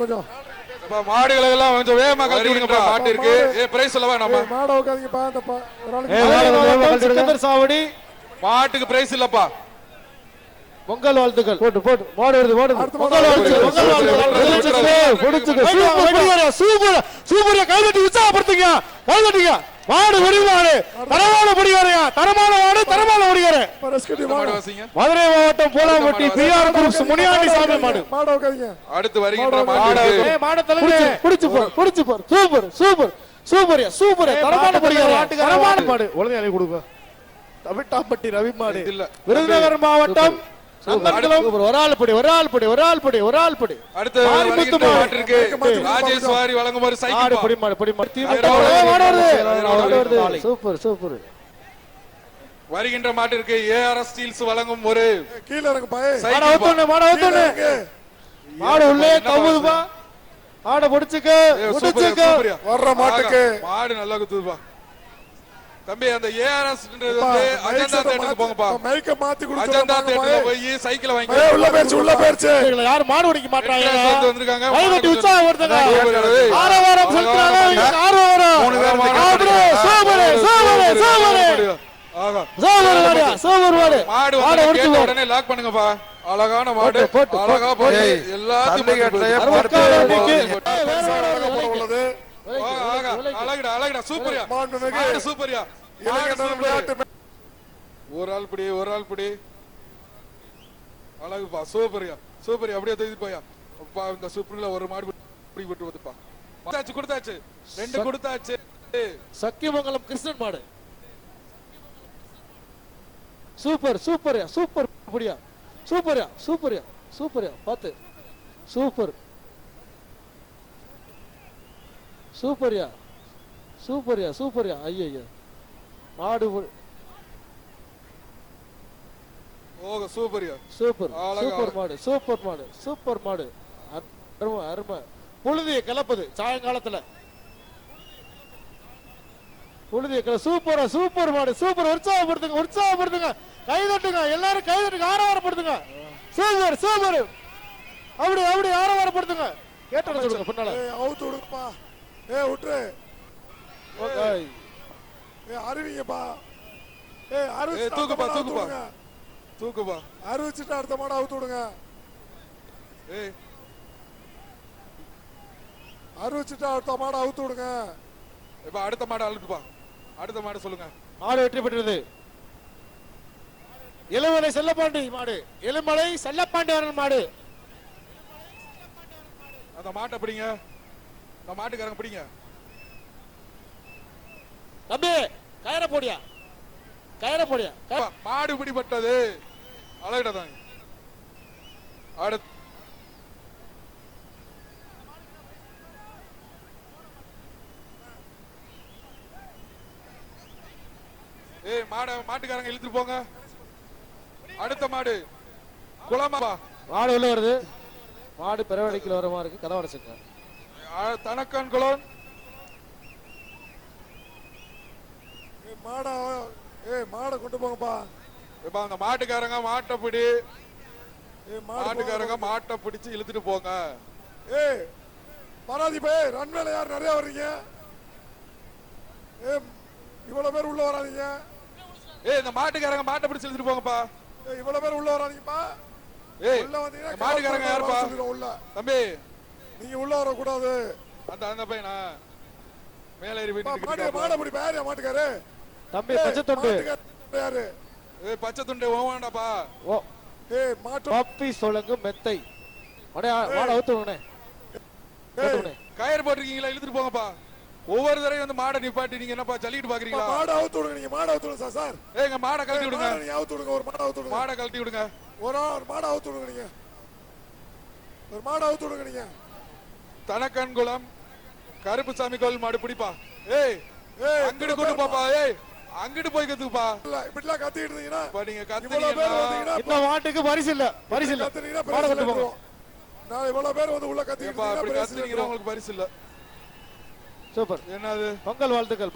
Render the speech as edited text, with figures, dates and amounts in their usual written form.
கொஞ்சம் மாடுகளை எல்லாம் கொஞ்சம் வேகமா கழட்டி விடுங்க. மாட்டு இருக்கு. பிரைஸ் சொல்லவா நம்ம மாட உட்காதீங்கப்பா. அந்த சாவடி மாட்டுக்கு பிரைஸ் இல்லப்பா. பொங்கல் வாழ்த்துக்கள். போட்டு போட்டு மாடு வருது மாடு. பொங்கல் வாழ்த்துக்கள். Super super. கைதட்டி உற்சாகப்படுத்துங்க. கைதட்டிங்க. மாடு வெடிமாடு தரமான முடிகாரையா. தரமான மாடு தரமான முடிகார. மதுரை மாவட்டம் போலாம்பட்டி பிஆர் குரூப்ஸ் முனியாண்டி சாமி மாடு. மாட உட்காதீங்க. அடுத்து வருகின்ற மாடு மாடு தலைங்க. புடிச்சு பார். Super super super super. தரமான முடிகார. தரமான மாடு. ஒழுங்கா அள்ளி கொடுங்க. தவிட்டாம்பட்டி ரவி மாடு. விருதுநகர் மாவட்டம் ஒரு ஆள் படி. அடுத்து மாட்டு இருக்கு. ராஜேஸ்வரி வழங்கும் ஒரு சைக்கிள் படி மாடு. Super super. வருகின்ற மாட்டு இருக்கு. ஏஆர்எஸ் ஸ்டீல்ஸ் வழங்கும் ஒரு கீழ இறங்கு பாய். மாடு உள்ளே கவுதுப்பா. மாடு முடிச்சுக்க வர்ற மாட்டுக்கு மாடு நல்லா குத்துதுப்பா. தம்பி அந்த ஏஆர்எஸ் அஜந்தா தேட்டருக்கு போங்கப்பா. மைக்க மாத்தி குடுங்க. அஜந்தா தேட்டர்ல போய் சைக்கிள் வாங்கி உள்ள போயிடுச்சு. யாரும் மாடு ஓடிக்க மாட்டாங்க. சேர்ந்து வந்திருக்காங்க. கைதட்டி உற்சாகப்படுத்துங்க. ஆரவாரம் செலுத்துறாங்க. ஆரவாரம். சூப்பர் மாடு. மாடு கேட்ட உடனே லாக் பண்ணுங்கப்பா. அழகான மாடு. அழகா போடு. எல்லாத்தையும் உள்ளது. அழகுடா சூப்பர்யா. மாடு சூப்பர்யா. ஒரு ஆள் பிடி. அழகுப்பா. சூப்பர்யா. அப்படியே தூக்கி போயா. இந்த சூப்பர்ல ஒரு மாடு பிடி விட்டு வந்துப்பா. கொடுத்தாச்சு. 2 கொடுத்தாச்சு. சக்கியமங்கலம் கிருஷ்ணன் மாடு. சூப்பர் புடியா. சூப்பர்யா பாத்து. சூப்பர்யா. ஐயா மாடு சூப்பர்யா. சூப்பர் மாடு. அருமை. புழுதியை கலப்பது சாயங்காலத்துல. சூப்பர் மாடு. சூப்பர். உற்சாகப்படுத்துங்க. கைதட்டுங்க. எல்லாரும் கைதட்டுங்க. ஆரவாரப்படுத்துங்க. சூப்பர். அப்படி ஆரவாரப்படுத்துங்க. கேட்டு சொல்லுங்க. பின்னால அவுத்து விடுங்கப்பா. விட்டுரு. அறிவிங்கப்பா. தூக்குப்பா. அறிவிச்சுட்டு அடுத்த மாடு அவுத்து விடுங்க. அறிவிச்சுட்டு அடுத்த மாடு அவுத்து விடுங்க. இப்ப அடுத்த மாடு அழுட்டுப்பா. அடுத்த மாடு சொல்லுங்க. மாடு வெற்றி பெற்றது. இளமலை செல்லப்பாண்டி மாடு. இளமலை செல்லப்பாண்டி அவர்கள் மாடு. அந்த மாட்டை பிடிங்க. அந்த மாட்டுக்காரங்க பிடிங்க. தம்பி கயிற போடியா. மாடு பிடிபட்டது. அழகுடா. அடுத்து மாட்டுக்காரங்க இழுத்துட்டு போங்க. அடுத்த மாடு குளமா. மாடு உள்ள வருது. மாடு பெறவடிக்கல வர மாதிரி இருக்கு. கதவை அடைச்சுங்க. தனக்கான் குளம். மாடை கொண்டு போங்கப்பா. இப்ப அந்த மாட்டுக்காரங்க மாட்டை பிடி. மாட்டுக்காரங்க மாட்டை பிடிச்சு இழுத்துட்டு போங்க. பராதிப்பே ரன் மேல யார் நிறைய வர்றீங்க? இவ்வளவு பேர் உள்ள வராதீங்க. இந்த மாட்டுக்காரங்க மாட்டை பிடிச்சு இழுத்துட்டு போங்கப்பா. இவ்வளவு பேர் உள்ள வராதீங்கப்பா. உள்ள வந்தீங்கன்னா மாட்டுக்காரங்க யாருப்பா? உள்ள தம்பி நீங்க உள்ள வர கூடாது. அந்த பையனா மேல ஏறி மாடை பிடி. யாரு மாட்டுக்காரு? தம்பி பச்சை துண்டு யாரு? பச்சை துண்டு ஓவாண்டாப்பா. மாட்டு பப்பி சொல்லுங்க மெத்தை. மாட அவுத்துவனே. கயிறு போட்டிருக்கீங்களா? இழுத்துட்டு போங்கப்பா. ஒவ்வொரு தடவையும் வந்து மாடை நிப்பாட்டி நீங்க என்னப்பா ஜல்லிட்டு பாக்குறீங்களா? மாடை அவுத்து விடுங்க. நீங்க மாடை அவுத்து விடுங்க சார். ஏங்க மாடை கழட்டி விடுங்க. நீங்க அவுத்து விடுங்க. ஒரு மாடை அவுத்து விடுங்க. மாடை கழட்டி விடுங்க. ஒரு மாடை அவுத்து விடுங்க. நீங்க ஒரு மாடை அவுத்து விடுங்க. நீங்க தனக்கன்குளம் கருப்புசாமி கோவில் மாடு பிடிப்பா. அங்கிட்டு கொண்டு பாப்பா. அங்கிட்டு போய் கத்துப்பா. இப்படிலாம் கத்திட்டு இருந்தீங்கன்னா நீங்க கத்துனீங்கன்னா இந்த மாட்டுக்கு பரிசு இல்ல. மாடை கொண்டு போங்க. நான் இவ்வளவு பேர் வந்து உள்ள கத்திட்டு இருக்கீங்கன்னா உங்களுக்கு பரிசு இல்ல. சூப்பர். என்னது? பொங்கல் வாழ்த்துக்கள்.